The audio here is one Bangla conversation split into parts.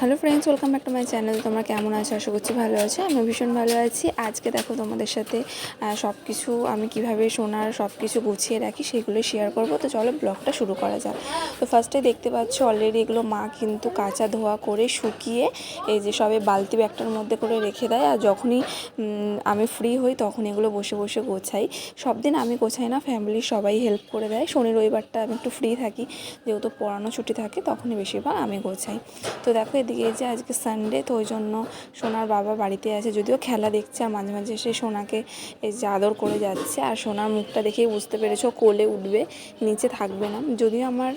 Hello friends, welcome back to my channel. তোমরা কেমন আছো? আশা করছি ভালো আছো। আমি ভীষণ ভালো আছি। আজকে দেখো তোমাদের সাথে সব কিছু আমি কিভাবে সোনার সব কিছু গুছিয়ে রাখি সেগুলো শেয়ার করব। তো চলো ব্লগটা শুরু করা যাক। তো ফার্স্টে দেখতে পাচ্ছ অলরেডি এগুলো মা কিন্তু কাঁচা ধোয়া করে শুকিয়ে এই যে সবে বালতি ব্যাগটার মধ্যে করে রেখে দেয়। আর যখনই আমি ফ্রি হই তখন এগুলো বসে বসে গোছাই। সব দিন আমি গোছাই না, ফ্যামিলির সবাই হেল্প করে দেয়। শনি রবিবারটা আমি একটু ফ্রি থাকি, যেহেতু পড়ানো ছুটি থাকে তখনই বেশিরভাগ আমি গোছাই। তো দেখো এদিকে যে আজকে সানডে, তো ওই জন্য সোনার বাবা বাড়িতে আছে, যদিও খেলা দেখছে আর মাঝে মাঝে এসে সোনাকে এই যে আদর করে যাচ্ছে। আর সোনার মুখটা দেখেই বুঝতে পেরেছো কোলে উঠবে, নিচে থাকবে না। যদিও আমার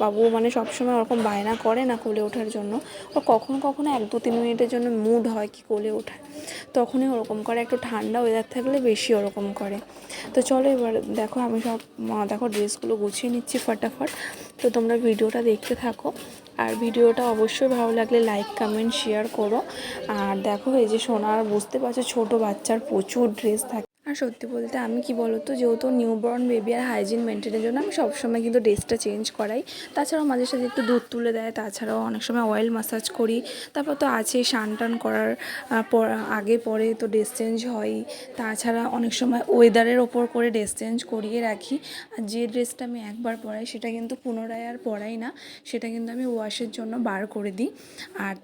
বাবু মানে সবসময় ওরকম বায়না করে না কোলে ওঠার জন্য, ও কখনো কখনো 1-2-3 মিনিটের জন্য মুড হয় কি কোলে ওঠার, তখনই ওরকম করে। একটু ঠান্ডা ওয়েদার থাকলে বেশি ওরকম করে। তো চলো এবার দেখো আমি সব দেখো ড্রেসগুলো গুছিয়ে নিচ্ছি ফটাফট। তো তোমরা ভিডিওটা দেখতে থাকো, আর ভিডিওটা অবশ্যই ভালো লাগলে লাইক কমেন্ট শেয়ার করো। আর দেখো এই যে সোনার, বুঝতে পারছো ছোটো বাচ্চার প্রচুর ড্রেস থাকে। আর সত্যি বলতে আমি কি বলতো, যেহেতু নিউবর্ন বেবি আর হাইজিন মেনটেনের জন্য আমি সবসময় কিন্তু ড্রেসটা চেঞ্জ করাই। তাছাড়াও মাঝে সাথে একটু দুধ তুলে দেয়, তাছাড়াও অনেক সময় অয়েল ম্যাসাজ করি। তারপর তো আছে স্নান টান করার আগে পরে তো ড্রেস চেঞ্জ হয়ই। তাছাড়া অনেক সময় ওয়েদারের ওপর করে ড্রেস চেঞ্জ করিয়ে রাখি। আর যে ড্রেসটা আমি একবার পরাই সেটা কিন্তু পুনরায় আর পরাই না, সেটা কিন্তু আমি ওয়াশের জন্য বার করে দিই। আর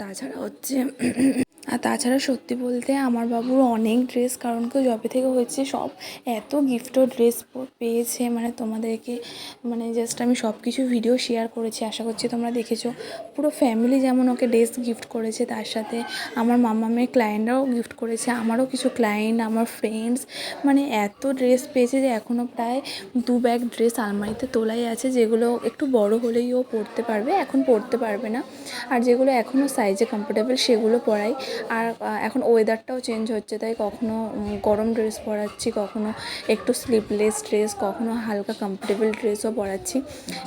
তাছাড়া সত্যি বলতে আমার বাবুর অনেক ড্রেস, কারণ কেউ যবে থেকে হয়েছে সব এত গিফটও ড্রেস পেয়েছে, মানে তোমাদেরকে মানে জাস্ট আমি সব কিছু ভিডিও শেয়ার করেছি, আশা করছি তোমরা দেখেছো। পুরো ফ্যামিলি যেমন ওকে ড্রেস গিফট করেছে, তার সাথে আমার মামামের ক্লায়েন্টরাও গিফট করেছে, আমারও কিছু ক্লায়েন্ট, আমার ফ্রেন্ডস, মানে এত ড্রেস পেয়েছে যে এখনও প্রায় 2 ব্যাগ ড্রেস আলমারিতে তোলাই আছে, যেগুলো একটু বড় হলেই ও পরতে পারবে, এখন পরতে পারবে না। আর যেগুলো এখনও সাইজে কমফোর্টেবল সেগুলো পরাই। আর এখন ওয়েদারটাও চেঞ্জ হচ্ছে, তাই কখনো গরম ড্রেস পরাচ্ছি, কখনো একটু স্লিভলেস ড্রেস, কখনো হালকা কমফোর্টেবল ড্রেসও পরাচ্ছি।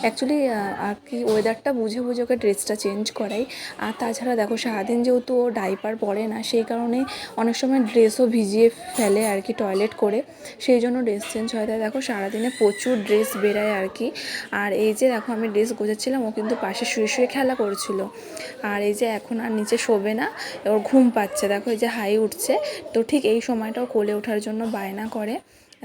অ্যাকচুয়ালি আর কি ওয়েদারটা বুঝে বুঝে ওকে ড্রেসটা চেঞ্জ করাই। আর তাছাড়া দেখো সারাদিন যেহেতু ও ডাইপার পরে না, সেই কারণে অনেক সময় ড্রেসও ভিজিয়ে ফেলে আর কি টয়লেট করে, সেই জন্য ড্রেস চেঞ্জ হয়। তাই দেখো সারাদিনে প্রচুর ড্রেস বেরায় আর কি। আর এই যে দেখো আমি ড্রেস গোছাচ্ছিলাম, ও কিন্তু পাশে শুয়ে শুয়ে খেলা করছিল। আর এই যে এখন আর নিচে শোবে না, ওর ঘুম পাচ্ছে, দেখো এই যে হাই উঠছে। তো ঠিক এই সময়টাও কোলে ওঠার জন্য বায়না করে।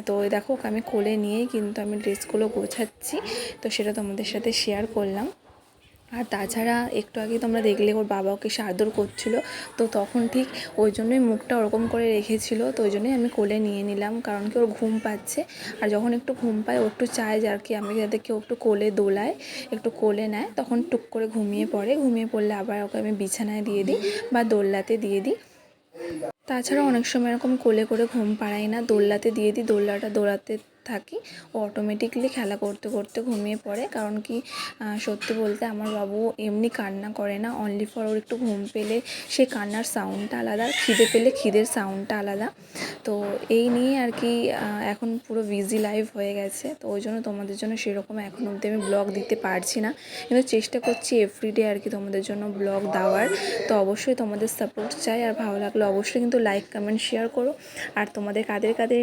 তো ওই দেখো ওকে আমি কোলে নিয়েই কিন্তু আমি ড্রেসগুলো গোছাচ্ছি, তো সেটা তোমাদের সাথে শেয়ার করলাম। আর তাছাড়া একটু আগে তোমরা দেখলে ওর বাবা ওকে সাদর করছিল, তো তখন ঠিক ওই জন্যই মুখটা ওরকম করে রেখেছিল, তো ওই জন্যই আমি কোলে নিয়ে নিলাম, কারণ কি ওর ঘুম পাচ্ছে। আর যখন একটু ঘুম পায় ও একটু চায় যে আর কি আমি যাতে কেউ একটু কোলে দোলায়, একটু কোলে নেয়, তখন টুক করে ঘুমিয়ে পড়ে। ঘুমিয়ে পড়লে আবার ওকে আমি বিছানায় দিয়ে দিই বা দোলনাতে দিয়ে দিই। তাছাড়া অনেক সময় এরকম কোলে করে ঘুম পাড়াই না, দোলনাতে দিয়ে দিই, দোলনাটা দোলাতে থাকি, ও অটোমেটিকলি খেলা করতে করতে ঘুমিয়ে পড়ে। কারণ কি সত্যি বলতে আমার বাবু এমনি কান্না করে না, অনলি ফর ওর একটু ঘুম পেলে সেই কান্নার সাউন্ডটা আলাদা, আর খিদে পেলে খিদের সাউন্ডটা আলাদা। তো এই নিয়ে আর কি এখন পুরো বিজি লাইফ হয়ে গেছে, তো ওই জন্য তোমাদের জন্য সেরকম এখন অবধি আমি ব্লগ দিতে পারছি না, কিন্তু চেষ্টা করছি এভরিডে আর কি তোমাদের জন্য ব্লগ দেওয়ার। তো অবশ্যই তোমাদের সাপোর্ট চাই, আর ভালো লাগলে অবশ্যই কিন্তু লাইক কমেন্ট শেয়ার করো। আর তোমাদের কাদের কাদের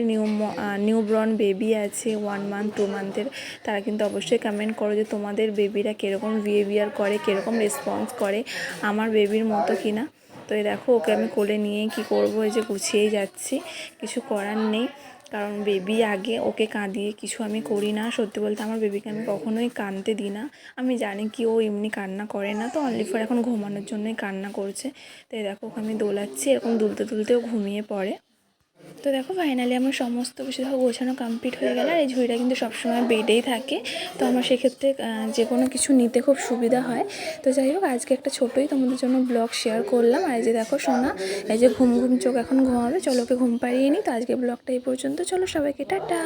নিউবর্ন বেবি আছে 1 মান্থ 2 মান্থের, তারা কিন্তু অবশ্যই কমেন্ট করো যে তোমাদের বেবিরা কীরকম বিহেভিয়ার করে, কীরকম রেসপন্স করে, আমার বেবির মতো কিনা। তো এই দেখো ওকে আমি কোলে নিয়ে কি করব, এই যে গুছিয়েই যাচ্ছি, কিছু করার নেই, কারণ বেবি আগে, ওকে কাঁদিয়ে কিছু আমি করি না। সত্যি বলতে আমার বেবিকে আমি কখনোই কাঁদতে দিই না, আমি জানি কি ও এমনি কান্না করে না, তো অনলি ফর এখন ঘুমানোর জন্যই কান্না করছে। তো এই দেখো ওকে আমি দোলাচ্ছি, এরকম দুলতে দুলতেও ঘুমিয়ে পড়ে। তো দেখো ফাইনালি আমার সমস্ত কিছু দেখো গোছানো কমপ্লিট হয়ে গেল। আর এই ঝুড়িটা কিন্তু সবসময় বেডেই থাকে, তো আমার সেক্ষেত্রে যে কোনো কিছু নিতে খুব সুবিধা হয়। তো যাই হোক আজকে একটা ছোটোই তোমাদের জন্য ব্লগ শেয়ার করলাম। আর এই যে দেখো সোনা, এই যে ঘুম ঘুম চোখ এখন ঘুমাবে, চলো ওকে ঘুম পাড়িয়ে নিই। তো আজকে ব্লগটা এই পর্যন্ত, চলো সবাইকে টাটা।